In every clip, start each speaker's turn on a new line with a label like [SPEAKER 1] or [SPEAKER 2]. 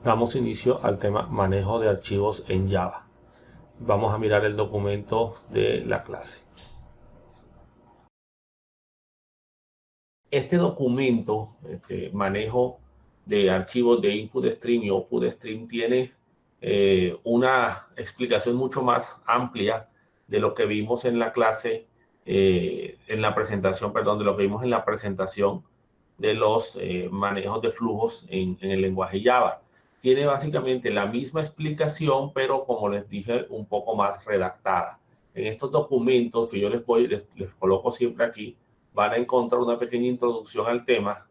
[SPEAKER 1] Damos inicio al tema manejo de archivos en Java. Vamos a mirar el documento de la clase. Este documento, manejo de archivos de input stream y output stream, tiene una explicación mucho más amplia de lo que vimos en la clase, en la presentación, perdón, de lo que vimos en la presentación de los manejos de flujos en el lenguaje Java. Tiene básicamente la misma explicación, pero como les dije, un poco más redactada. En estos documentos que yo les coloco siempre aquí, van a encontrar una pequeña introducción al tema,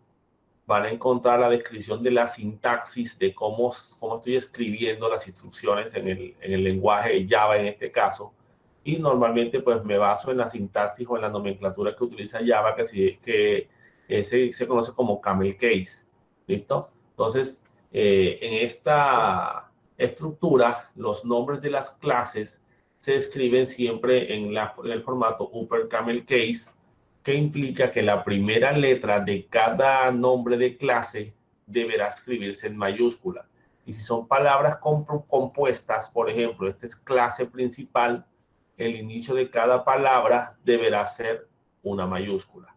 [SPEAKER 1] van a encontrar la descripción de la sintaxis, de cómo estoy escribiendo las instrucciones en el lenguaje Java en este caso, y normalmente pues me baso en la sintaxis o en la nomenclatura que utiliza Java, se conoce como camel case. ¿Listo? Entonces, en esta estructura, los nombres de las clases se escriben siempre en el formato upper camel case, que implica que la primera letra de cada nombre de clase deberá escribirse en mayúscula. Y si son palabras compuestas, por ejemplo, esta es clase principal, el inicio de cada palabra deberá ser una mayúscula.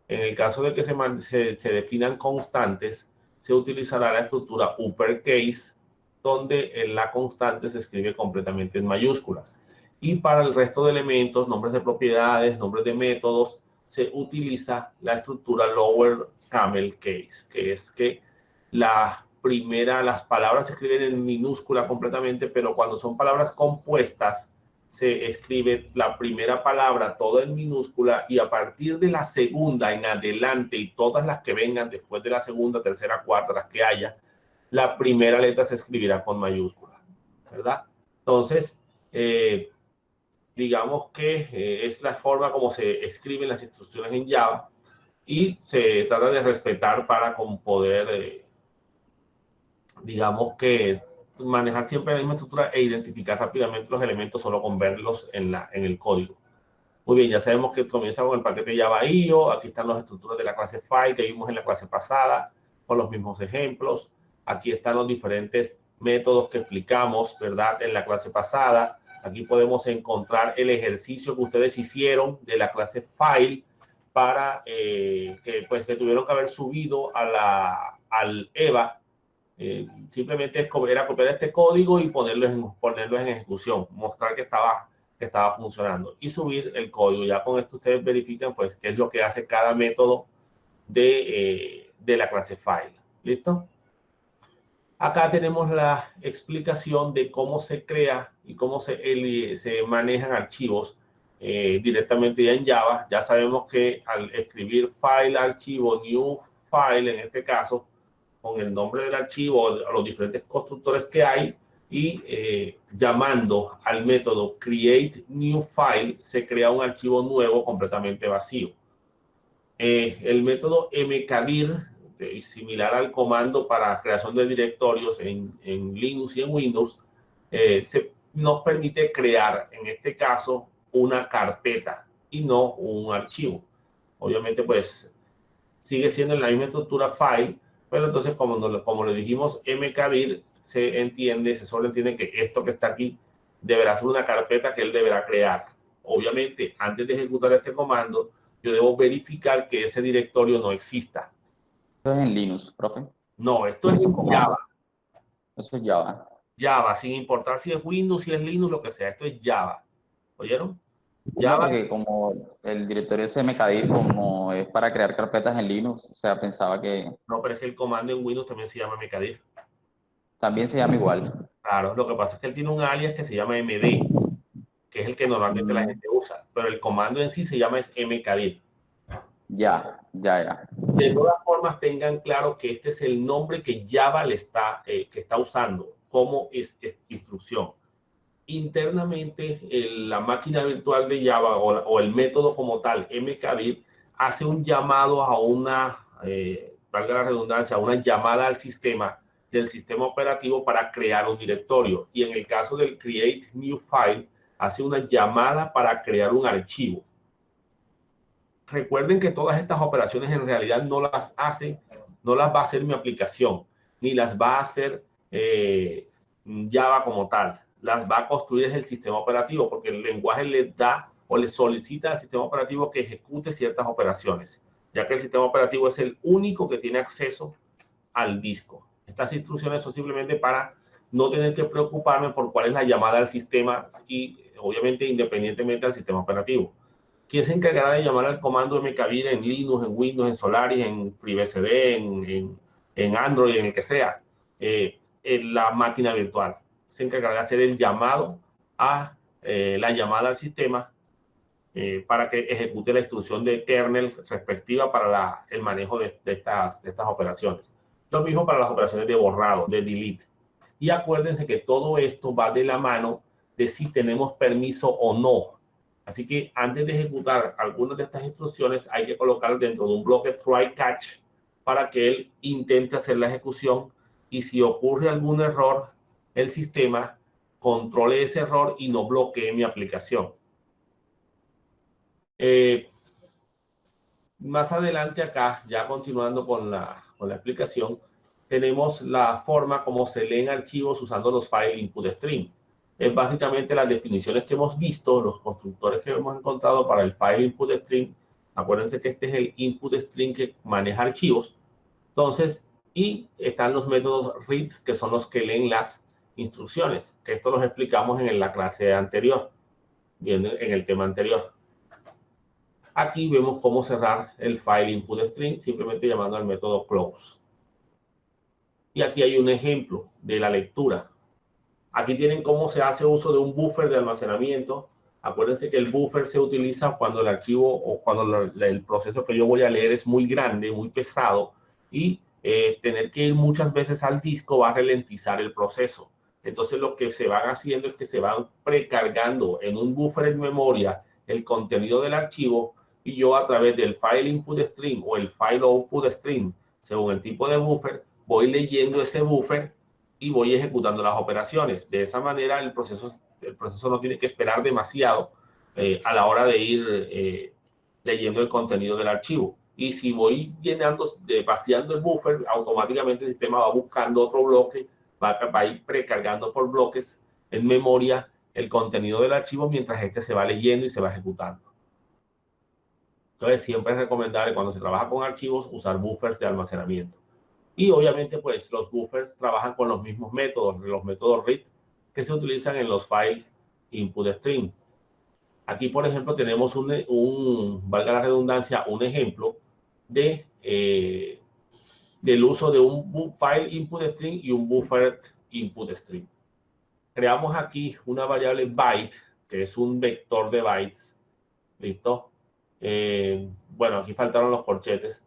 [SPEAKER 1] En el caso de que se definan constantes, se utilizará la estructura uppercase, donde la constante se escribe completamente en mayúsculas. Y para el resto de elementos, nombres de propiedades, nombres de métodos, se utiliza la estructura lower camel case, que es que las palabras se escriben en minúscula completamente, pero cuando son palabras compuestas, se escribe la primera palabra toda en minúscula y a partir de la segunda en adelante y todas las que vengan después de la segunda, tercera, cuarta, las que haya, la primera letra se escribirá con mayúscula, ¿verdad? Entonces, digamos que es la forma como se escriben las instrucciones en Java y se trata de respetar para poder, digamos que manejar siempre la misma estructura e identificar rápidamente los elementos solo con verlos en el código. Muy bien, ya sabemos que comienza con el paquete Java IO. Aquí están las estructuras de la clase file que vimos en la clase pasada, con los mismos ejemplos. Aquí están los diferentes métodos que explicamos, ¿verdad? En la clase pasada. Aquí podemos encontrar el ejercicio que ustedes hicieron de la clase file para que tuvieron que haber subido al EVA. Simplemente era copiar este código y ponerlo en ejecución, mostrar que estaba funcionando y subir el código. Ya con esto ustedes verifican pues qué es lo que hace cada método de la clase file. ¿Listo? Acá tenemos la explicación de cómo se crea y cómo se manejan archivos directamente ya en Java. Ya sabemos que al escribir file, archivo, new file, en este caso, con el nombre del archivo, a los diferentes constructores que hay y llamando al método create new file, se crea un archivo nuevo completamente vacío. El método mkdir, similar al comando para creación de directorios en Linux y en Windows, nos permite crear, en este caso, una carpeta y no un archivo. Obviamente, pues, sigue siendo en la misma estructura file, pero entonces, como le dijimos mkdir, se solo entiende que esto que está aquí deberá ser una carpeta que él deberá crear. Obviamente, antes de ejecutar este comando, yo debo verificar que ese directorio no exista.
[SPEAKER 2] Eso es en Linux, profe.
[SPEAKER 1] No, esto es
[SPEAKER 2] Ese
[SPEAKER 1] en Java.
[SPEAKER 2] comando. Eso es Java.
[SPEAKER 1] Java, sin importar si es Windows, si es Linux, lo que sea. Esto es Java. ¿Oyeron?
[SPEAKER 2] No,
[SPEAKER 1] Java,
[SPEAKER 2] porque como el directorio CMKDIR, como es para crear carpetas en Linux, o sea, pensaba que
[SPEAKER 1] no, pero es que el comando en Windows también se llama mkdir.
[SPEAKER 2] también se llama igual.
[SPEAKER 1] Claro, lo que pasa es que él tiene un alias que se llama md, que es el que normalmente la
[SPEAKER 2] Mm,
[SPEAKER 1] gente usa, pero el comando en sí se llama es mkdir.
[SPEAKER 2] ya, ya, ya.
[SPEAKER 1] De todas formas, tengan claro que este es el nombre que Java que está usando como instrucción. Internamente, la máquina virtual de Java o el método como tal, mkdir, hace un llamado a valga la redundancia, a una llamada al sistema del sistema operativo para crear un directorio. Y en el caso del create new file, hace una llamada para crear un archivo. Recuerden que todas estas operaciones en realidad no las va a hacer mi aplicación, ni las va a hacer Java como tal. Las va a construir es el sistema operativo, porque el lenguaje le da o le solicita al sistema operativo que ejecute ciertas operaciones, ya que el sistema operativo es el único que tiene acceso al disco. Estas instrucciones son simplemente para no tener que preocuparme por cuál es la llamada al sistema y obviamente independientemente del sistema operativo. ¿Quién se encargará de llamar al comando mkdir en Linux, en Windows, en Solaris, en FreeBSD, en Android, en el que sea? En la máquina virtual. Se encargará de hacer el llamado a la llamada al sistema para que ejecute la instrucción de kernel respectiva para el manejo de estas operaciones. Lo mismo para las operaciones de borrado, de delete. Y acuérdense que todo esto va de la mano de si tenemos permiso o no. Así que antes de ejecutar algunas de estas instrucciones hay que colocar dentro de un bloque try catch para que él intente hacer la ejecución y si ocurre algún error, el sistema controle ese error y no bloquee mi aplicación. Más adelante acá, ya continuando con la explicación, tenemos la forma como se leen archivos usando los file input stream. Es básicamente las definiciones que hemos visto, los constructores que hemos encontrado para el file input stream. Acuérdense que este es el input stream que maneja archivos. Entonces, y están los métodos read, que son los que leen las instrucciones, que esto los explicamos en la clase anterior, viendo en el tema anterior. Aquí vemos cómo cerrar el file input string simplemente llamando al método close. Y aquí hay un ejemplo de la lectura. Aquí tienen cómo se hace uso de un buffer de almacenamiento. Acuérdense que el buffer se utiliza cuando el archivo o cuando el proceso que yo voy a leer es muy grande, muy pesado y tener que ir muchas veces al disco va a ralentizar el proceso. Entonces lo que se van haciendo es que se van precargando en un buffer en memoria el contenido del archivo y yo a través del file input stream o el file output stream, según el tipo de buffer, voy leyendo ese buffer y voy ejecutando las operaciones. De esa manera el proceso no tiene que esperar demasiado a la hora de ir leyendo el contenido del archivo. Y si voy vaciando el buffer, automáticamente el sistema va buscando otro bloque, va a ir precargando por bloques en memoria el contenido del archivo mientras este se va leyendo y se va ejecutando. Entonces, siempre es recomendable cuando se trabaja con archivos usar buffers de almacenamiento. Y obviamente, pues los buffers trabajan con los mismos métodos, los métodos read que se utilizan en los file input stream. Aquí, por ejemplo, tenemos valga la redundancia, un ejemplo del uso de un file input stream y un buffer input stream. Creamos aquí una variable byte, que es un vector de bytes. ¿Listo? Bueno, aquí faltaron los corchetes.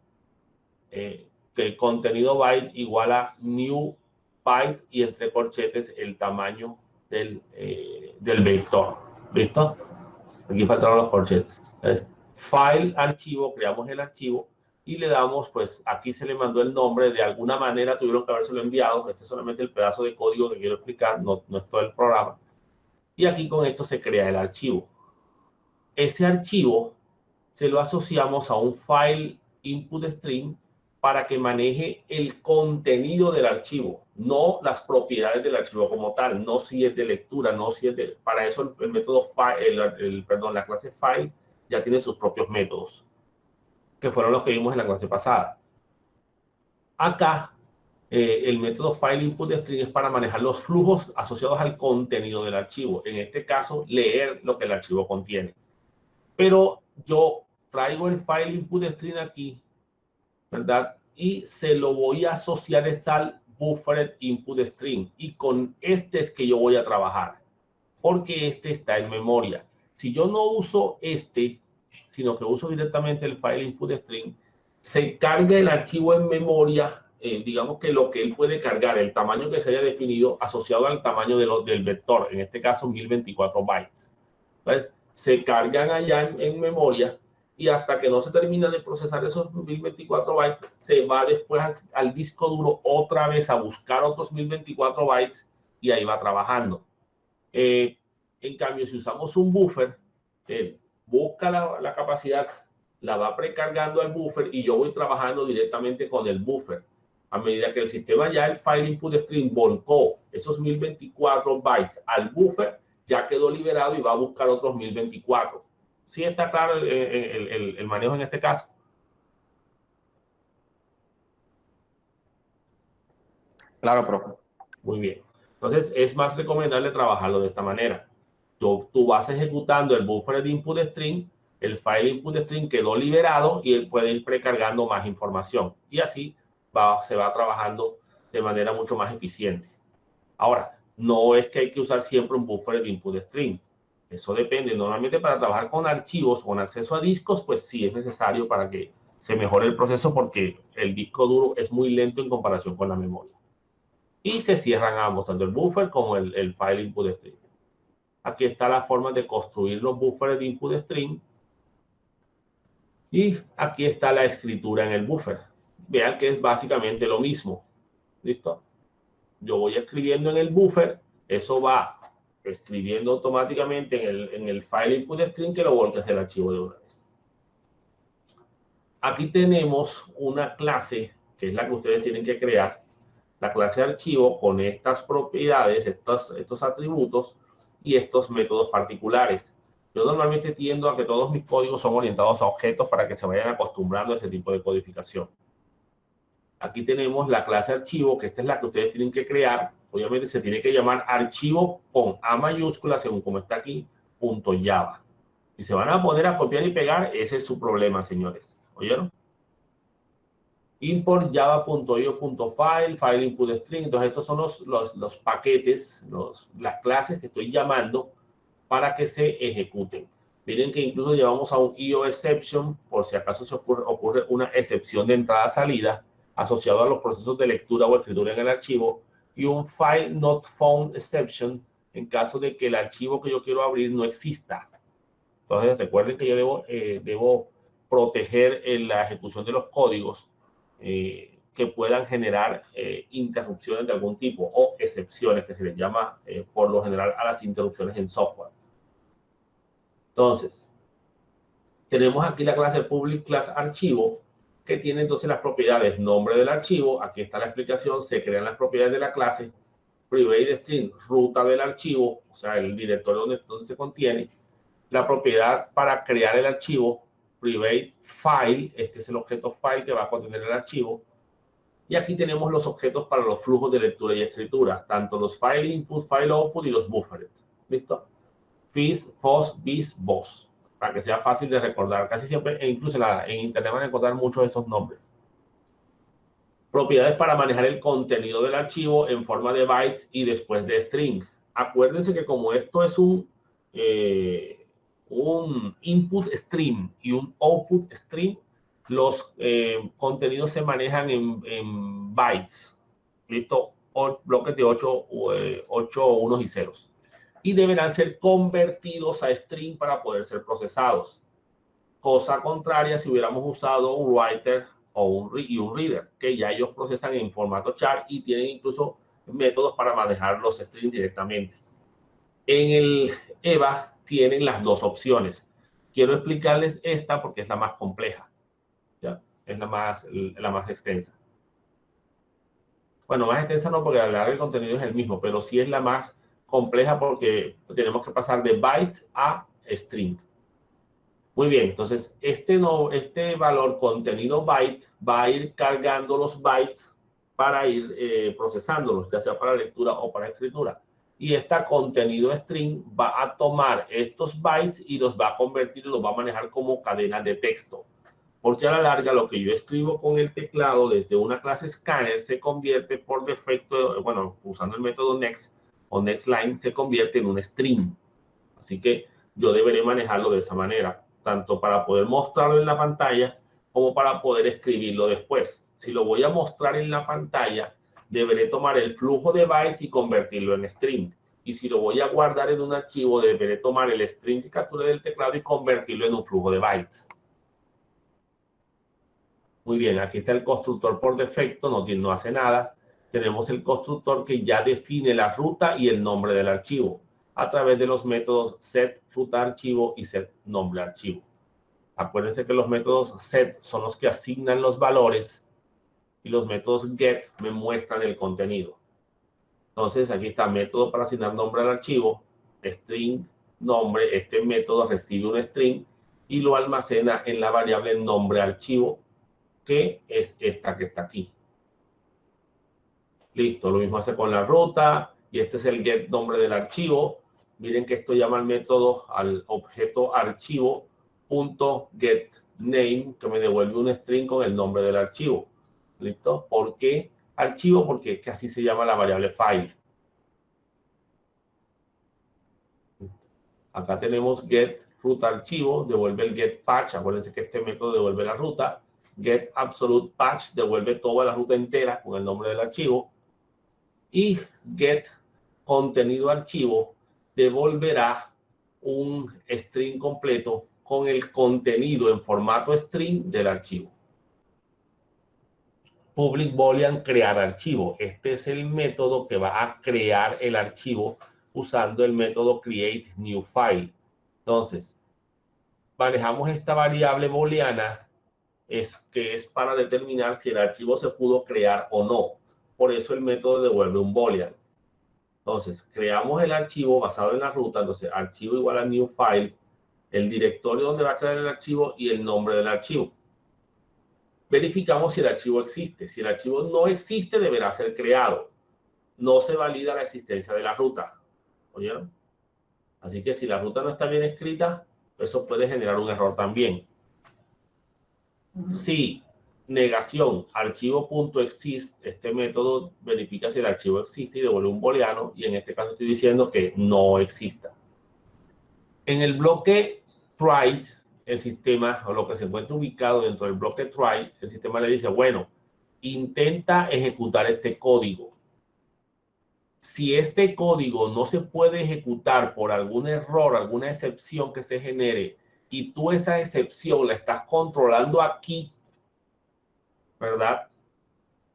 [SPEAKER 1] Que el contenido byte igual a new byte y entre corchetes el tamaño del vector. ¿Listo? Aquí faltaron los corchetes. Entonces, file, archivo, creamos el archivo y le damos, pues aquí se le mandó el nombre, de alguna manera tuvieron que habérselo enviado. Este es solamente el pedazo de código que quiero explicar, no es todo el programa. Y aquí con esto se crea el archivo. Ese archivo se lo asociamos a un file input stream para que maneje el contenido del archivo, no las propiedades del archivo como tal, no si es de lectura, no si es de... Para eso el método file, la clase file ya tiene sus propios métodos, que fueron los que vimos en la clase pasada. Acá, el método file input string es para manejar los flujos asociados al contenido del archivo. En este caso, leer lo que el archivo contiene. Pero yo traigo el file input string aquí, ¿verdad? Y se lo voy a asociar al buffer input string. Y con este es que yo voy a trabajar, porque este está en memoria. Si yo no uso este, sino que uso directamente el file input string, se carga el archivo en memoria, digamos que lo que él puede cargar, el tamaño que se haya definido asociado al tamaño del vector, en este caso 1024 bytes. Entonces, se cargan allá en memoria y hasta que no se termina de procesar esos 1024 bytes, se va después al disco duro otra vez a buscar otros 1024 bytes y ahí va trabajando. En cambio, si usamos un buffer, busca la capacidad, la va precargando al buffer y yo voy trabajando directamente con el buffer. A medida que el sistema ya el file input string volcó esos 1024 bytes al buffer, ya quedó liberado y va a buscar otros 1024. ¿Sí está claro el manejo en este caso?
[SPEAKER 2] Claro, profe.
[SPEAKER 1] Muy bien. Entonces, es más recomendable trabajarlo de esta manera. Tú vas ejecutando el buffer de input string, el file input string quedó liberado y él puede ir precargando más información. Y así se va trabajando de manera mucho más eficiente. Ahora, no es que hay que usar siempre un buffer de input string. Eso depende. Normalmente para trabajar con archivos, con acceso a discos, pues sí es necesario para que se mejore el proceso porque el disco duro es muy lento en comparación con la memoria. Y se cierran ambos, tanto el buffer como el file input string. Aquí está la forma de construir los buffers de input string. Y aquí está la escritura en el buffer. Vean que es básicamente lo mismo. ¿Listo? Yo voy escribiendo en el buffer, eso va escribiendo automáticamente en el file input string que lo voltea hacia el archivo de una vez. Aquí tenemos una clase que es la que ustedes tienen que crear, la clase de archivo con estas propiedades, estos atributos y estos métodos particulares. Yo normalmente tiendo a que todos mis códigos son orientados a objetos para que se vayan acostumbrando a ese tipo de codificación. Aquí tenemos la clase archivo, que esta es la que ustedes tienen que crear. Obviamente se tiene que llamar archivo con A mayúscula, según como está aquí, .java. Si se van a poner a copiar y pegar, ese es su problema, señores. ¿Oyeron? Import java.io.file, file input string. Entonces, estos son los paquetes, las clases que estoy llamando para que se ejecuten. Miren que incluso llevamos a un IO exception, por si acaso se ocurre una excepción de entrada-salida asociado a los procesos de lectura o escritura en el archivo, y un file not found exception en caso de que el archivo que yo quiero abrir no exista. Entonces, recuerden que yo debo proteger la ejecución de los códigos que puedan generar interrupciones de algún tipo o excepciones, que se les llama por lo general a las interrupciones en software. Entonces, tenemos aquí la clase public class archivo, que tiene entonces las propiedades nombre del archivo. Aquí está la explicación, se crean las propiedades de la clase, private string, ruta del archivo, o sea, el directorio donde se contiene, la propiedad para crear el archivo, private file, este es el objeto file que va a contener el archivo. Y aquí tenemos los objetos para los flujos de lectura y escritura, tanto los file input, file output y los buffers. ¿Listo? Fis, fos, bis, vos, para que sea fácil de recordar. Casi siempre, e incluso en internet van a encontrar muchos de esos nombres. Propiedades para manejar el contenido del archivo en forma de bytes y después de string. Acuérdense que como esto es un input stream y un output stream, los contenidos se manejan en bytes. ¿Listo? O bloques de 8 unos y ceros. Y deberán ser convertidos a string para poder ser procesados. Cosa contraria si hubiéramos usado un writer o un reader, que ya ellos procesan en formato char y tienen incluso métodos para manejar los strings directamente. En el EVA tienen las dos opciones. Quiero explicarles esta porque es la más compleja. ¿Ya? Es la más extensa. Bueno, más extensa no, porque hablar del contenido es el mismo, pero sí es la más compleja porque tenemos que pasar de byte a string. Muy bien, entonces este valor contenido byte va a ir cargando los bytes para ir procesándolos, ya sea para lectura o para escritura. Y esta contenido string va a tomar estos bytes y los va a convertir y los va a manejar como cadena de texto. Porque a la larga lo que yo escribo con el teclado desde una clase scanner se convierte por defecto, bueno, usando el método next o nextLine, se convierte en un string. Así que yo deberé manejarlo de esa manera, tanto para poder mostrarlo en la pantalla como para poder escribirlo después. Si lo voy a mostrar en la pantalla, deberé tomar el flujo de bytes y convertirlo en string. Y si lo voy a guardar en un archivo, deberé tomar el string que capture del teclado y convertirlo en un flujo de bytes. Muy bien, aquí está el constructor por defecto, no hace nada. Tenemos el constructor que ya define la ruta y el nombre del archivo a través de los métodos set ruta archivo y set nombre archivo. Acuérdense que los métodos set son los que asignan los valores y los métodos get me muestran el contenido. Entonces, aquí está método para asignar nombre al archivo, string, nombre. Este método recibe un string y lo almacena en la variable nombre archivo, que es esta que está aquí. Listo, lo mismo hace con la ruta, y este es el get nombre del archivo. Miren que esto llama al método, al objeto archivo.getName, que me devuelve un string con el nombre del archivo. ¿Listo? ¿Por qué archivo? Porque es que así se llama la variable file. Acá tenemos get ruta archivo, devuelve el get patch. Acuérdense que este método devuelve la ruta. Get absolute patch devuelve toda la ruta entera con el nombre del archivo. Y get contenido archivo devolverá un string completo con el contenido en formato string del archivo. Public boolean crear archivo. Este es el método que va a crear el archivo usando el método create new file. Entonces, manejamos esta variable booleana que es para determinar si el archivo se pudo crear o no. Por eso el método devuelve un boolean. Entonces, creamos el archivo basado en la ruta. Entonces, archivo igual a new file, el directorio donde va a crear el archivo y el nombre del archivo. Verificamos si el archivo existe. Si el archivo no existe, deberá ser creado. No se valida la existencia de la ruta. ¿Oyeron? Así que si la ruta no está bien escrita, eso puede generar un error también. Si negación archivo.exist, este método verifica si el archivo existe y devuelve un booleano, y en este caso estoy diciendo que no exista. En el bloque try, el sistema, o lo que se encuentra ubicado dentro del bloque try, el sistema le dice, bueno, intenta ejecutar este código. Si este código no se puede ejecutar por algún error, alguna excepción que se genere, y tú esa excepción la estás controlando aquí, ¿verdad?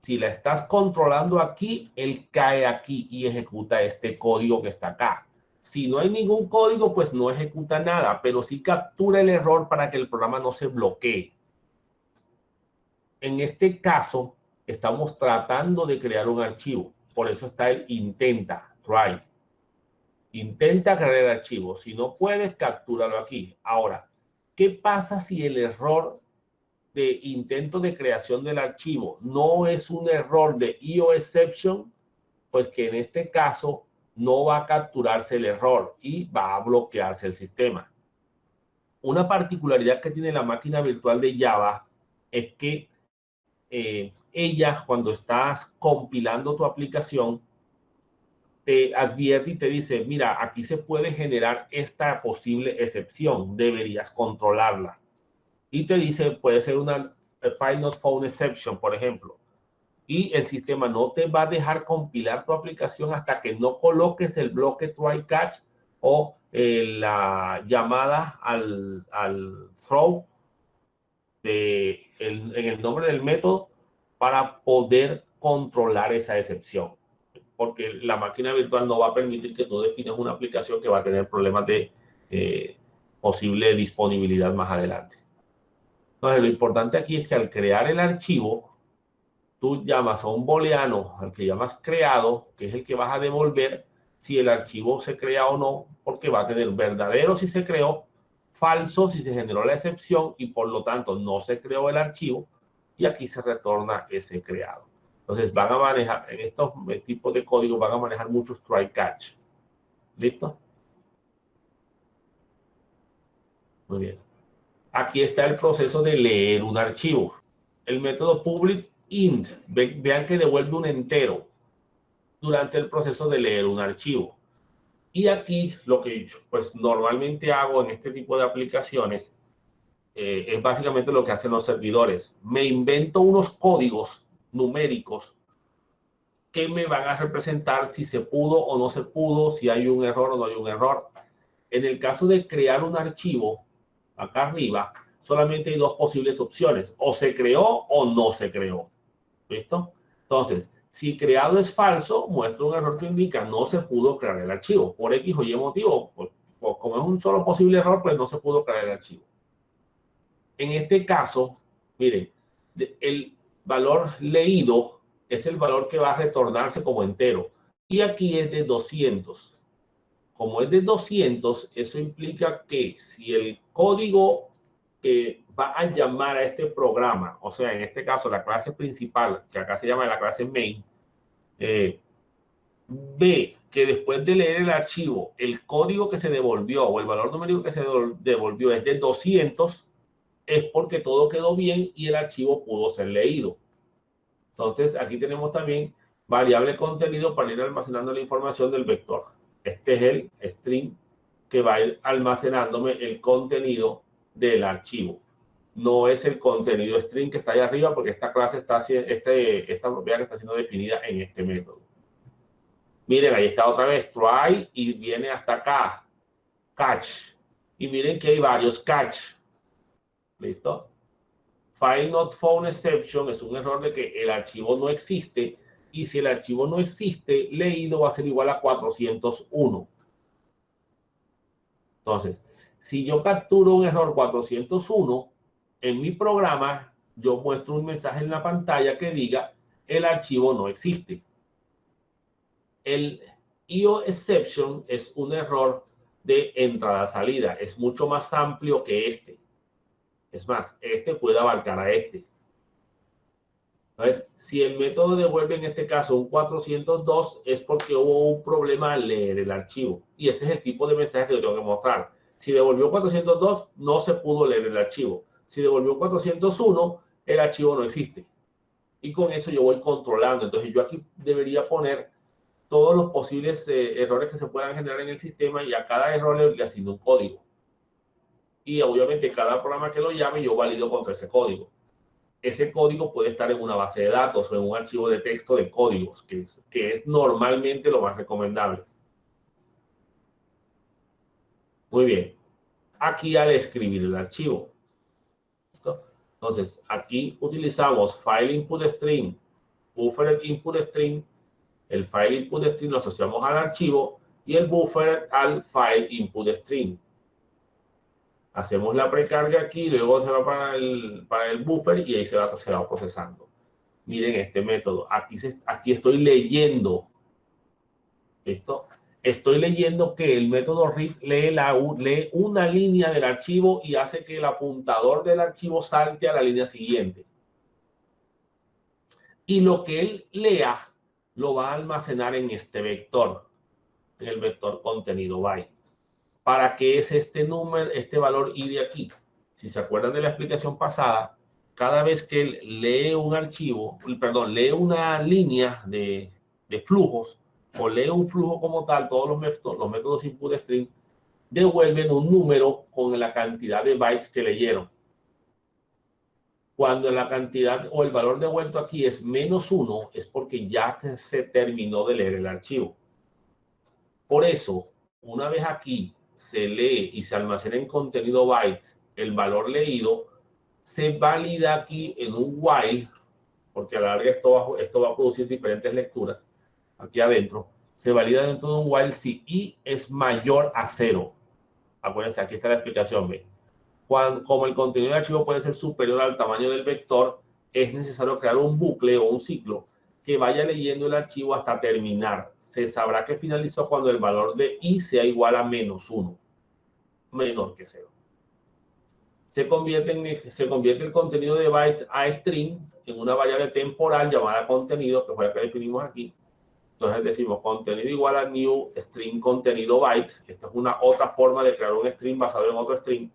[SPEAKER 1] Si la estás controlando aquí, él cae aquí y ejecuta este código que está acá. Si no hay ningún código, pues no ejecuta nada, pero sí captura el error para que el programa no se bloquee. En este caso, estamos tratando de crear un archivo. Por eso está el intenta, try. Intenta crear el archivo. Si no puedes, captúralo aquí. Ahora, ¿qué pasa si el error de intento de creación del archivo no es un error de IO exception? Pues que en este caso no va a capturarse el error y va a bloquearse el sistema. Una particularidad que tiene la máquina virtual de Java es que ella, cuando estás compilando tu aplicación, te advierte y te dice, mira, aquí se puede generar esta posible excepción, deberías controlarla. Y te dice, puede ser una file not found exception, por ejemplo. Y el sistema no te va a dejar compilar tu aplicación hasta que no coloques el bloque try catch o la llamada al throw en el nombre del método para poder controlar esa excepción. Porque la máquina virtual no va a permitir que tú definas una aplicación que va a tener problemas de posible disponibilidad más adelante. Entonces, lo importante aquí es que al crear el archivo, tú llamas a un booleano al que llamas creado, que es el que vas a devolver si el archivo se crea o no, porque va a tener verdadero si se creó, falso si se generó la excepción y por lo tanto no se creó el archivo, y aquí se retorna ese creado. Entonces van a manejar, en estos tipos de código van a manejar muchos try catch. ¿Listo? Muy bien. Aquí está el proceso de leer un archivo. El método public int, vean que devuelve un entero durante el proceso de leer un archivo. Y aquí lo que pues normalmente hago en este tipo de aplicaciones es básicamente lo que hacen los servidores. Me invento unos códigos numéricos que me van a representar si se pudo o no se pudo, si hay un error o no hay un error. En el caso de crear un archivo, acá arriba, solamente hay dos posibles opciones. O se creó o no se creó. ¿Listo? Entonces, si creado es falso, muestra un error que indica no se pudo crear el archivo. Por X o Y motivo, pues, como es un solo posible error, pues no se pudo crear el archivo. En este caso, miren, valor leído es el valor que va a retornarse como entero. Y aquí es de 200. Como es de 200, eso implica que si el código que va a llamar a este programa, o sea, en este caso la clase principal, que acá se llama la clase main, ve que después de leer el archivo, el código que se devolvió o el valor numérico que se devolvió es de 200, es porque todo quedó bien y el archivo pudo ser leído. Entonces, aquí tenemos también variable contenido para ir almacenando la información del vector. Este es el string que va a ir almacenándome el contenido del archivo. No es el contenido string que está ahí arriba porque esta clase está, esta propiedad que está siendo definida en este método. Miren, ahí está otra vez, try, y viene hasta acá, catch. Y miren que hay varios catch. ¿Listo? File not found exception es un error de que el archivo no existe, y si el archivo no existe, leído va a ser igual a 401. Entonces, si yo capturo un error 401, en mi programa, yo muestro un mensaje en la pantalla que diga, el archivo no existe. El IO exception es un error de entrada-salida. Es mucho más amplio que este. Es más, este puede abarcar a este. Entonces, si el método devuelve en este caso un 402, es porque hubo un problema al leer el archivo. Y ese es el tipo de mensaje que yo tengo que mostrar. Si devolvió 402, no se pudo leer el archivo. Si devolvió 401, el archivo no existe. Y con eso yo voy controlando. Entonces, yo aquí debería poner todos los posibles errores que se puedan generar en el sistema, y a cada error le asigno un código. Y obviamente cada programa que lo llame yo valido contra ese código. Ese código puede estar en una base de datos o en un archivo de texto de códigos, que es normalmente lo más recomendable. Muy bien. Aquí al escribir el archivo. ¿Listo? Entonces, aquí utilizamos file input string, buffer input string. El file input string lo asociamos al archivo y el buffer al file input string. Hacemos la precarga aquí, luego se va para el buffer y ahí se va procesando. Miren este método. Aquí estoy leyendo esto. Estoy leyendo que el método read lee una línea del archivo y hace que el apuntador del archivo salte a la línea siguiente. Y lo que él lea lo va a almacenar en este vector, en el vector contenido byte. ¿Para qué es este número, este valor i de aquí? Si se acuerdan de la explicación pasada, cada vez que él lee un archivo, perdón, lee una línea de flujos, o lee un flujo como tal, todos los métodos input string devuelven un número con la cantidad de bytes que leyeron. Cuando la cantidad o el valor devuelto aquí es -1, es porque ya se terminó de leer el archivo. Por eso, una vez aquí se lee y se almacena en contenido byte el valor leído, se valida aquí en un while, porque a la larga esto va a producir diferentes lecturas aquí adentro. Se valida dentro de un while si i es mayor a 0. Acuérdense, aquí está la explicación B. Como el contenido del archivo puede ser superior al tamaño del vector, es necesario crear un bucle o un ciclo que vaya leyendo el archivo hasta terminar. Se sabrá que finalizó cuando el valor de i sea igual a -1, menor que 0. Se convierte el contenido de bytes a string en una variable temporal llamada contenido, que fue la que definimos aquí. Entonces decimos contenido igual a new string contenido byte. Esta es una otra forma de crear un string basado en otro string.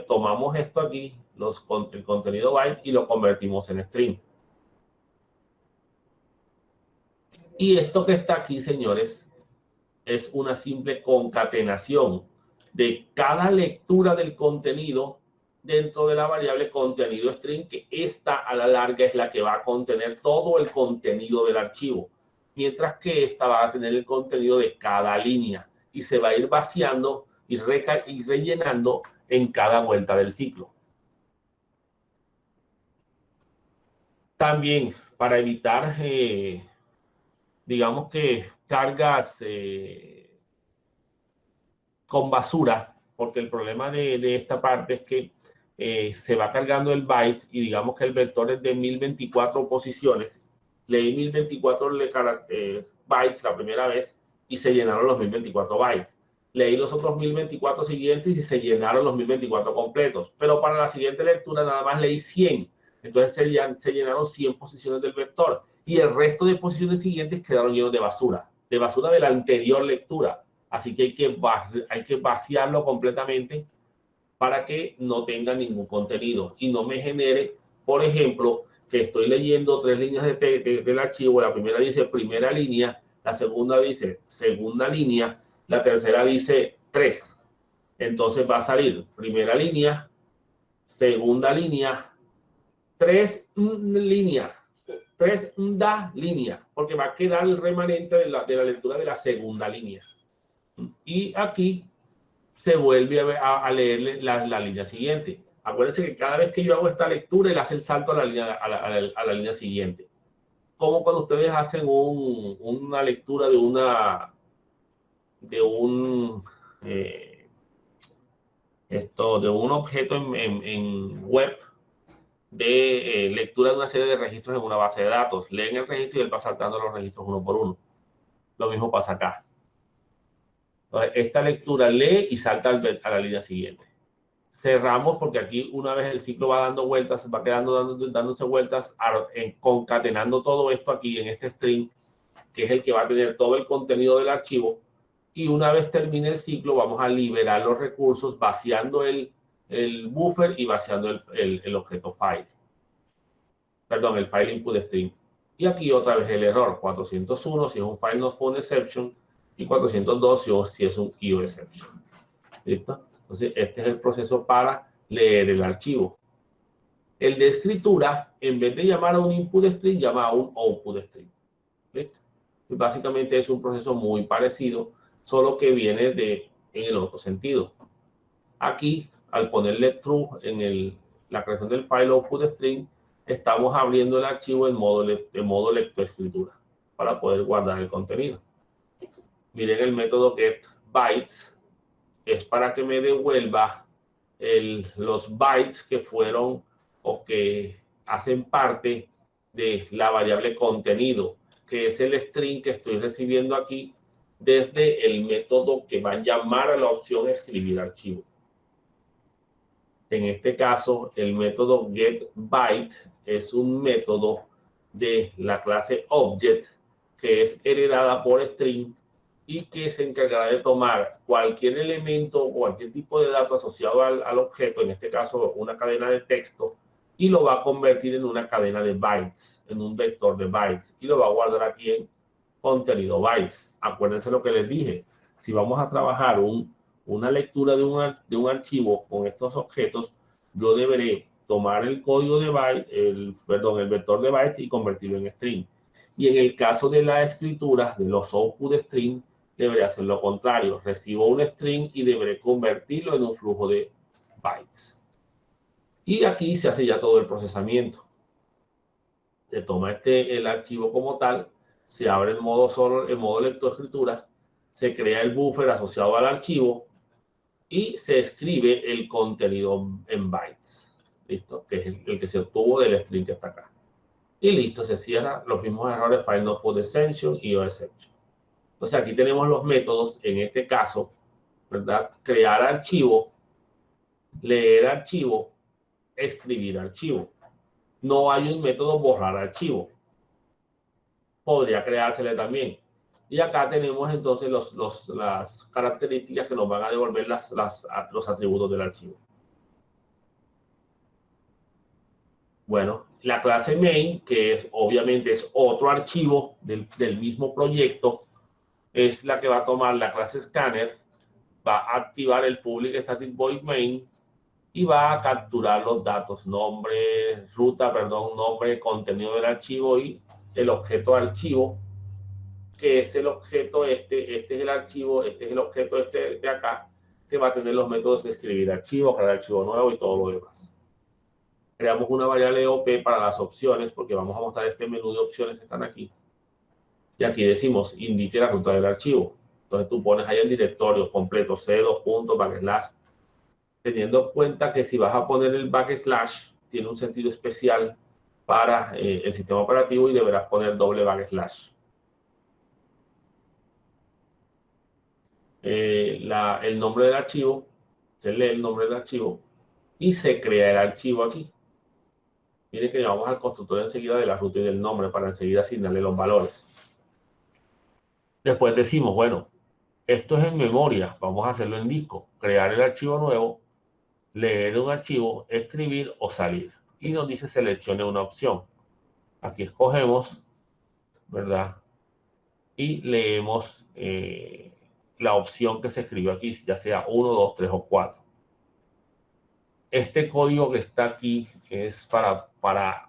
[SPEAKER 1] Tomamos esto aquí, el contenido byte, y lo convertimos en string. Y esto que está aquí, señores, es una simple concatenación de cada lectura del contenido dentro de la variable contenido string, que esta a la larga es la que va a contener todo el contenido del archivo, mientras que esta va a tener el contenido de cada línea y se va a ir vaciando y rellenando en cada vuelta del ciclo. También, para evitar, digamos que cargas con basura, porque el problema de esta parte es que se va cargando el byte y digamos que el vector es de 1024 posiciones. Leí 1024 bytes la primera vez y se llenaron los 1024 bytes. Leí los otros 1024 siguientes y se llenaron los 1024 completos. Pero para la siguiente lectura nada más leí 100. Entonces se llenaron 100 posiciones del vector. Y el resto de posiciones siguientes quedaron llenos de basura de la anterior lectura. Así que hay que vaciarlo completamente para que no tenga ningún contenido y no me genere, por ejemplo, que estoy leyendo 3 líneas del archivo. La primera dice primera línea, la segunda dice segunda línea, la tercera dice 3. Entonces va a salir primera línea, segunda línea, 3 líneas, 3 línea, porque va a quedar el remanente de la lectura de la segunda línea. Y aquí se vuelve a leer la línea siguiente. Acuérdense que cada vez que yo hago esta lectura, él hace el salto a la línea siguiente. Como cuando ustedes hacen una lectura de un objeto en web de lectura de una serie de registros en una base de datos. Leen el registro y él va saltando los registros uno por uno. Lo mismo pasa acá. Entonces, esta lectura lee y salta a la línea siguiente. Cerramos porque aquí una vez el ciclo va dando vueltas, va quedando dándose vueltas, concatenando todo esto aquí en este string, que es el que va a tener todo el contenido del archivo. Y una vez termine el ciclo, vamos a liberar los recursos vaciando el buffer y vaciando el objeto file. Perdón, el file input string. Y aquí otra vez el error, 401 si es un file not found exception y 402 si es un IO exception. ¿Listo? Entonces, este es el proceso para leer el archivo. El de escritura, en vez de llamar a un input string, llama a un output string. ¿Listo? Y básicamente es un proceso muy parecido, solo que viene en el otro sentido. Aquí, al ponerle true en la creación del file output string, estamos abriendo el archivo en modo lectoescritura para poder guardar el contenido. Miren el método getBytes. Es para que me devuelva los bytes que fueron o que hacen parte de la variable contenido, que es el string que estoy recibiendo aquí desde el método que va a llamar a la opción escribir archivo. En este caso, el método getByte es un método de la clase object que es heredada por string y que se encargará de tomar cualquier elemento o cualquier tipo de dato asociado al objeto, en este caso una cadena de texto, y lo va a convertir en una cadena de bytes, en un vector de bytes, y lo va a guardar aquí en contenido bytes. Acuérdense lo que les dije, si vamos a trabajar una lectura de un archivo con estos objetos, yo deberé tomar el código de byte, el vector de bytes y convertirlo en string. Y en el caso de la escritura, de los output string, debería hacer lo contrario. Recibo un string y deberé convertirlo en un flujo de bytes. Y aquí se hace ya todo el procesamiento. Se toma el archivo como tal, se abre en modo lectoescritura, se crea el buffer asociado al archivo y se escribe el contenido en bytes. ¿Listo? Que es el que se obtuvo del string que está acá. Y listo, se cierra los mismos errores file not found exception y IO exception. Entonces aquí tenemos los métodos, en este caso, ¿verdad? Crear archivo, leer archivo, escribir archivo. No hay un método borrar archivo. Podría creársele también. Y acá tenemos entonces las características que nos van a devolver los atributos del archivo. Bueno, la clase main, que obviamente es otro archivo del mismo proyecto, es la que va a tomar la clase scanner, va a activar el public static void main y va a capturar los datos, nombre, contenido del archivo y el objeto archivo, que es el objeto este es el archivo, este es el objeto de acá, que va a tener los métodos de escribir archivo, crear archivo nuevo y todo lo demás. Creamos una variable OP para las opciones, porque vamos a mostrar este menú de opciones que están aquí. Y aquí decimos, indique la ruta del archivo. Entonces tú pones ahí el directorio completo, C2. teniendo en cuenta que si vas a poner el backslash, tiene un sentido especial para el sistema operativo y deberás poner doble backslash. El nombre del archivo, se lee el nombre del archivo y se crea el archivo aquí. Miren que vamos al constructor enseguida de la ruta y del nombre para enseguida asignarle los valores. Después decimos, bueno, esto es en memoria, vamos a hacerlo en disco, crear el archivo nuevo, leer un archivo, escribir o salir. Y nos dice seleccione una opción. Aquí escogemos, ¿verdad? Y leemos la opción que se escribió aquí, ya sea 1, 2, 3 o 4. Este código que está aquí es para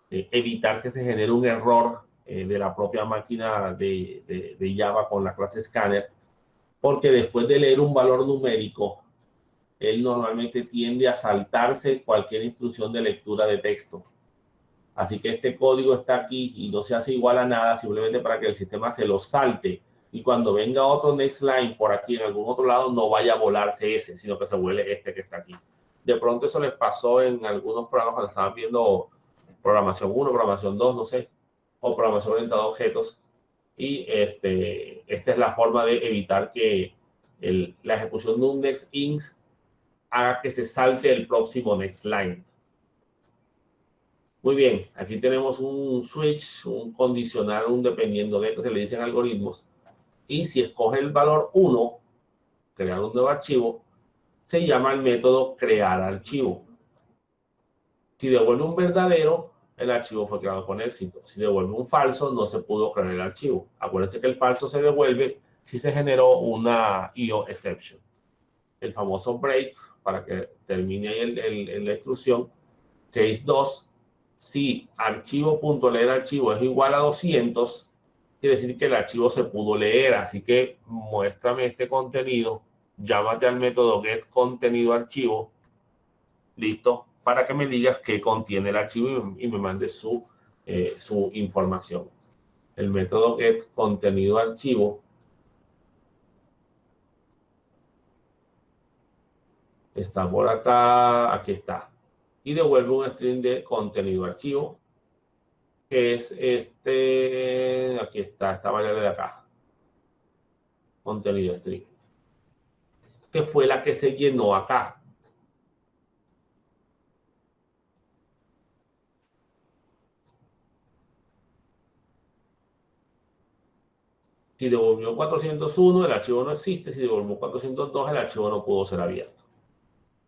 [SPEAKER 1] evitar que se genere un error de la propia máquina de Java con la clase scanner, porque después de leer un valor numérico, él normalmente tiende a saltarse cualquier instrucción de lectura de texto. Así que este código está aquí y no se hace igual a nada, simplemente para que el sistema se lo salte y cuando venga otro next line por aquí en algún otro lado no vaya a volarse ese, sino que se vuele este que está aquí. De pronto eso les pasó en algunos programas cuando estaban viendo programación 1, programación 2, no sé, o programación orientada a objetos. Y esta es la forma de evitar que la ejecución de un next int haga que se salte el próximo next line. Muy bien, aquí tenemos un switch, un condicional, un dependiendo de que se le dicen algoritmos. Y si escoge el valor 1, crear un nuevo archivo, se llama el método crear archivo. Si devuelve un verdadero, el archivo fue creado con éxito. Si devuelve un falso, no se pudo crear el archivo. Acuérdense que el falso se devuelve si se generó una IO exception. El famoso break, para que termine ahí la instrucción, case 2, si archivo.leer archivo es igual a 200, quiere decir que el archivo se pudo leer, así que muéstrame este contenido, llámate al método getContenidoArchivo, listo, para que me digas qué contiene el archivo y me mande su información. El método getContenidoArchivo está por acá, aquí está, y devuelve un string de contenido archivo, que es aquí está, esta variable de acá, contenido string, que fue la que se llenó acá. Si devolvió 401, el archivo no existe. Si devolvió 402, el archivo no pudo ser abierto.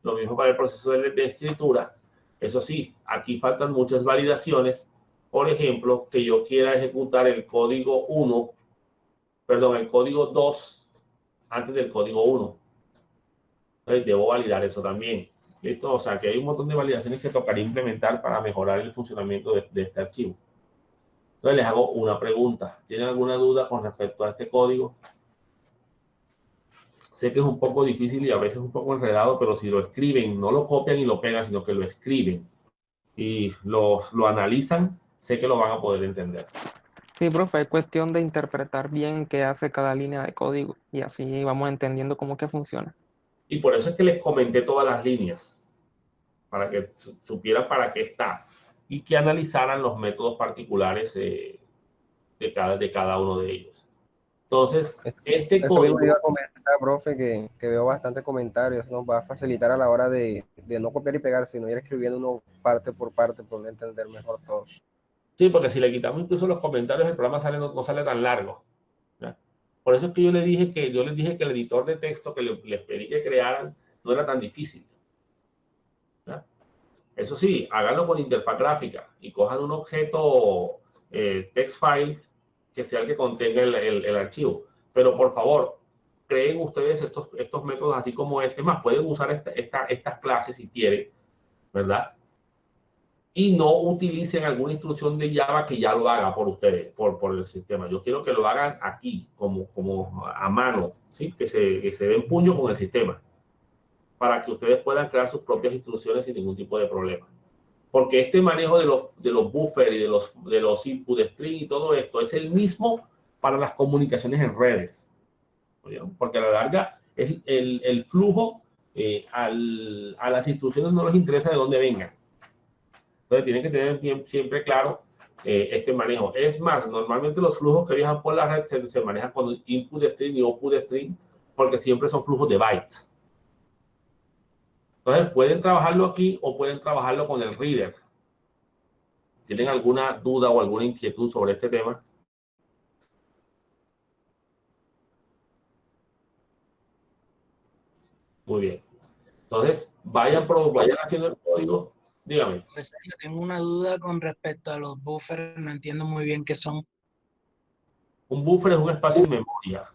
[SPEAKER 1] Lo mismo para el proceso de escritura. Eso sí, aquí faltan muchas validaciones. Por ejemplo, que yo quiera ejecutar el código 1, perdón, el código 2 antes del código 1. Entonces, debo validar eso también. ¿Listo? O sea, que hay un montón de validaciones que tocaría implementar para mejorar el funcionamiento de este archivo. Entonces, les hago una pregunta. ¿Tienen alguna duda con respecto a este código? Sé que es un poco difícil y a veces un poco enredado, pero si lo escriben, no lo copian y lo pegan, sino que lo escriben y lo analizan, sé que lo van a poder entender.
[SPEAKER 3] Sí, profe, es cuestión de interpretar bien qué hace cada línea de código y así vamos entendiendo cómo que funciona.
[SPEAKER 1] Y por eso es que les comenté todas las líneas, para que supieran para qué está y que analizaran los métodos particulares de cada uno de ellos. Entonces, este
[SPEAKER 4] Eso mismo
[SPEAKER 1] código...
[SPEAKER 4] iba a comentar, profe, que veo bastantes comentarios, nos va a facilitar a la hora de no copiar y pegar, sino ir escribiendo uno parte por no entender mejor todo.
[SPEAKER 1] Sí, porque si le quitamos incluso los comentarios, el programa no sale tan largo, ¿ya? Por eso es que yo les dije que el editor de texto que les pedí que crearan no era tan difícil, ¿ya? Eso sí, háganlo con interfaz gráfica y cojan un objeto text file que sea el que contenga el archivo. Pero por favor, creen ustedes estos métodos así como este, más pueden usar estas clases si quieren, ¿verdad? Y no utilicen alguna instrucción de Java que ya lo haga por ustedes, por el sistema. Yo quiero que lo hagan aquí, como a mano, ¿sí? Que se den puño con el sistema, para que ustedes puedan crear sus propias instrucciones sin ningún tipo de problema. Porque este manejo de los buffers y de los input string y todo esto es el mismo para las comunicaciones en redes. ¿Oyeron? Porque a la larga el flujo a las instrucciones no les interesa de dónde vengan. Entonces tienen que tener siempre claro este manejo. Es más, normalmente los flujos que viajan por la red se manejan con input stream y output stream porque siempre son flujos de bytes. Entonces pueden trabajarlo aquí o pueden trabajarlo con el reader. ¿Tienen alguna duda o alguna inquietud sobre este tema? Muy bien. Entonces, vayan haciendo el código. Dígame.
[SPEAKER 5] Yo tengo una duda con respecto a los buffers, no entiendo muy bien qué son.
[SPEAKER 1] Un buffer es un espacio en memoria.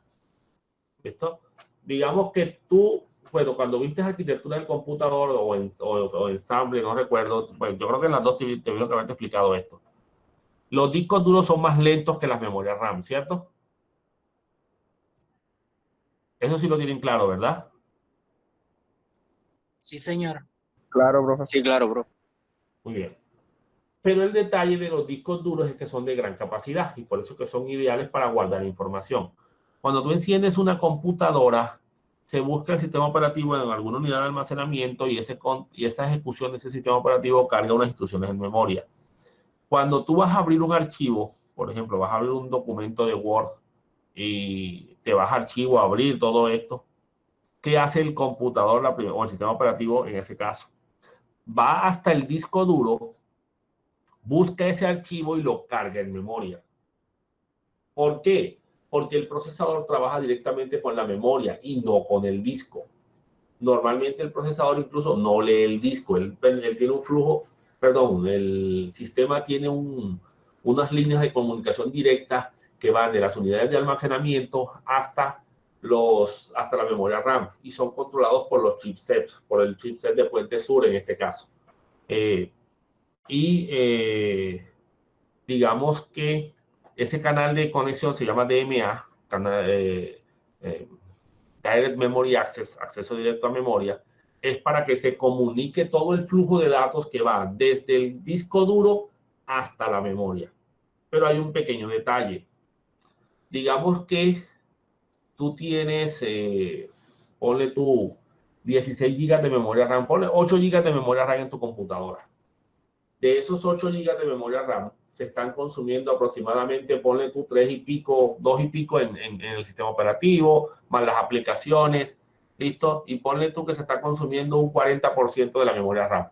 [SPEAKER 1] ¿Listo? Digamos que tú, bueno, cuando viste arquitectura del computador o ensamble, no recuerdo, pues yo creo que en las dos te vieron que haberte explicado esto. Los discos duros son más lentos que las memorias RAM, ¿cierto? Eso sí lo tienen claro, ¿verdad?
[SPEAKER 5] Sí, señor.
[SPEAKER 4] Claro, profe.
[SPEAKER 2] Sí, claro, bro.
[SPEAKER 1] Muy bien. Pero el detalle de los discos duros es que son de gran capacidad y por eso que son ideales para guardar información. Cuando tú enciendes una computadora, se busca el sistema operativo en alguna unidad de almacenamiento y esa ejecución de ese sistema operativo carga unas instrucciones en memoria. Cuando tú vas a abrir un archivo, por ejemplo, vas a abrir un documento de Word y te vas a archivo a abrir todo esto, ¿qué hace el computador o el sistema operativo en ese caso? Va hasta el disco duro, busca ese archivo y lo carga en memoria. ¿Por qué? Porque el procesador trabaja directamente con la memoria y no con el disco. Normalmente el procesador incluso no lee el disco, él tiene un flujo, perdón, el sistema tiene unas líneas de comunicación directa que van de las unidades de almacenamiento hasta la memoria RAM y son controlados por los chipsets, por el chipset de Puente Sur en este caso. Digamos que ese canal de conexión se llama DMA, Direct Memory Access, acceso directo a memoria, es para que se comunique todo el flujo de datos que va desde el disco duro hasta la memoria. Pero hay un pequeño detalle. Digamos que tú tienes, ponle tú 16 GB de memoria RAM, ponle 8 GB de memoria RAM en tu computadora. De esos 8 GB de memoria RAM, se están consumiendo aproximadamente, ponle tú 3 y pico, 2 y pico en el sistema operativo, más las aplicaciones, ¿listo? Y ponle tú que se está consumiendo un 40% de la memoria RAM.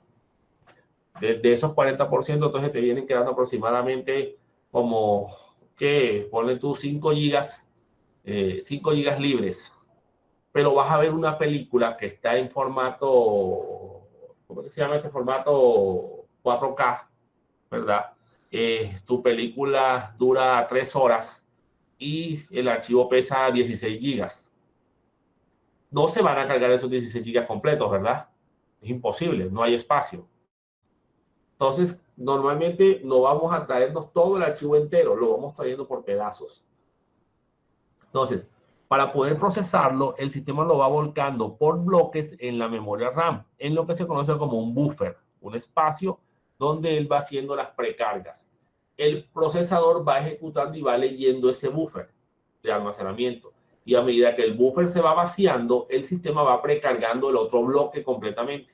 [SPEAKER 1] De esos 40%, entonces te vienen quedando aproximadamente como, ¿qué? Ponle tú 5 gigas, 5 gigas libres. Pero vas a ver una película que está en formato, ¿cómo se llama este formato? 4K, ¿verdad? Tu película dura 3 horas y el archivo pesa 16 gigas. No se van a cargar esos 16 gigas completos, ¿verdad? Es imposible, no hay espacio. Entonces, normalmente no vamos a traernos todo el archivo entero, lo vamos trayendo por pedazos. Entonces, para poder procesarlo, el sistema lo va volcando por bloques en la memoria RAM, en lo que se conoce como un buffer, un espacio donde él va haciendo las precargas. El procesador va ejecutando y va leyendo ese buffer de almacenamiento. Y a medida que el buffer se va vaciando, el sistema va precargando el otro bloque completamente.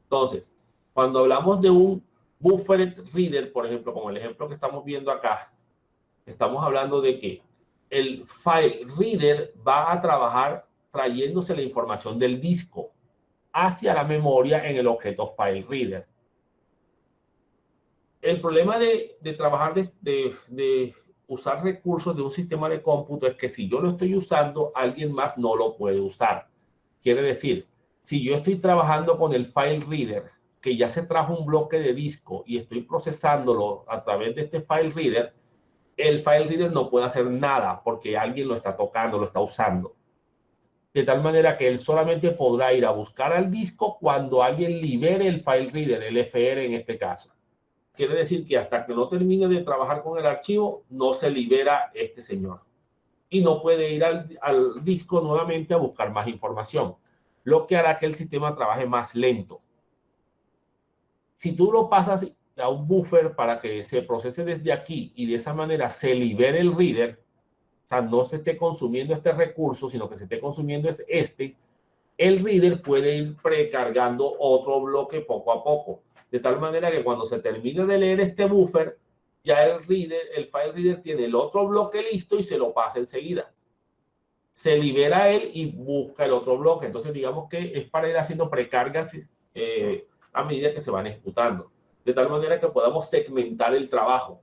[SPEAKER 1] Entonces, cuando hablamos de un buffer reader, por ejemplo, como el ejemplo que estamos viendo acá, estamos hablando de que el file reader va a trabajar trayéndose la información del disco hacia la memoria en el objeto file reader. El problema de trabajar, de usar recursos de un sistema de cómputo es que si yo lo estoy usando, alguien más no lo puede usar. Quiere decir, si yo estoy trabajando con el file reader, que ya se trajo un bloque de disco y estoy procesándolo a través de este file reader, el file reader no puede hacer nada porque alguien lo está tocando, lo está usando. De tal manera que él solamente podrá ir a buscar al disco cuando alguien libere el file reader, el FR en este caso. Quiere decir que hasta que no termine de trabajar con el archivo, no se libera este señor. Y no puede ir al disco nuevamente a buscar más información, lo que hará que el sistema trabaje más lento. Si tú lo pasas a un buffer para que se procese desde aquí y de esa manera se libere el reader, o sea, no se esté consumiendo este recurso, sino que se esté consumiendo es este, el reader puede ir precargando otro bloque poco a poco. De tal manera que cuando se termine de leer este buffer, ya el file reader tiene el otro bloque listo y se lo pasa enseguida. Se libera él y busca el otro bloque. Entonces, digamos que es para ir haciendo precargas a medida que se van ejecutando. De tal manera que podamos segmentar el trabajo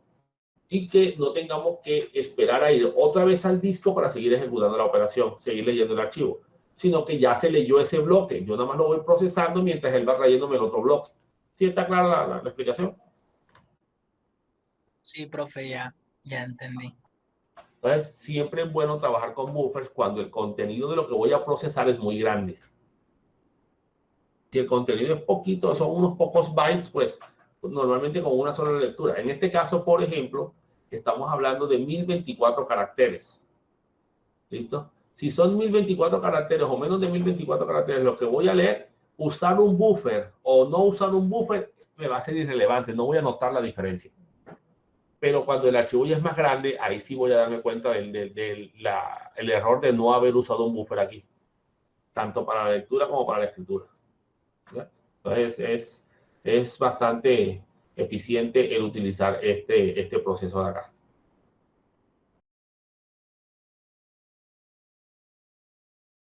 [SPEAKER 1] y que no tengamos que esperar a ir otra vez al disco para seguir ejecutando la operación, seguir leyendo el archivo, sino que ya se leyó ese bloque. Yo nada más lo voy procesando mientras él va trayéndome el otro bloque. ¿Sí está clara la explicación?
[SPEAKER 5] Sí, profe, ya entendí.
[SPEAKER 1] Entonces, siempre es bueno trabajar con buffers cuando el contenido de lo que voy a procesar es muy grande. Si el contenido es poquito, son unos pocos bytes, pues normalmente con una sola lectura. En este caso, por ejemplo, estamos hablando de 1024 caracteres. ¿Listo? Si son 1024 caracteres o menos de 1024 caracteres lo que voy a leer, usar un buffer o no usar un buffer me va a ser irrelevante, no voy a notar la diferencia. Pero cuando el archivo ya es más grande, ahí sí voy a darme cuenta del error de no haber usado un buffer aquí, tanto para la lectura como para la escritura. ¿Ya? Entonces es bastante eficiente el utilizar este proceso de acá.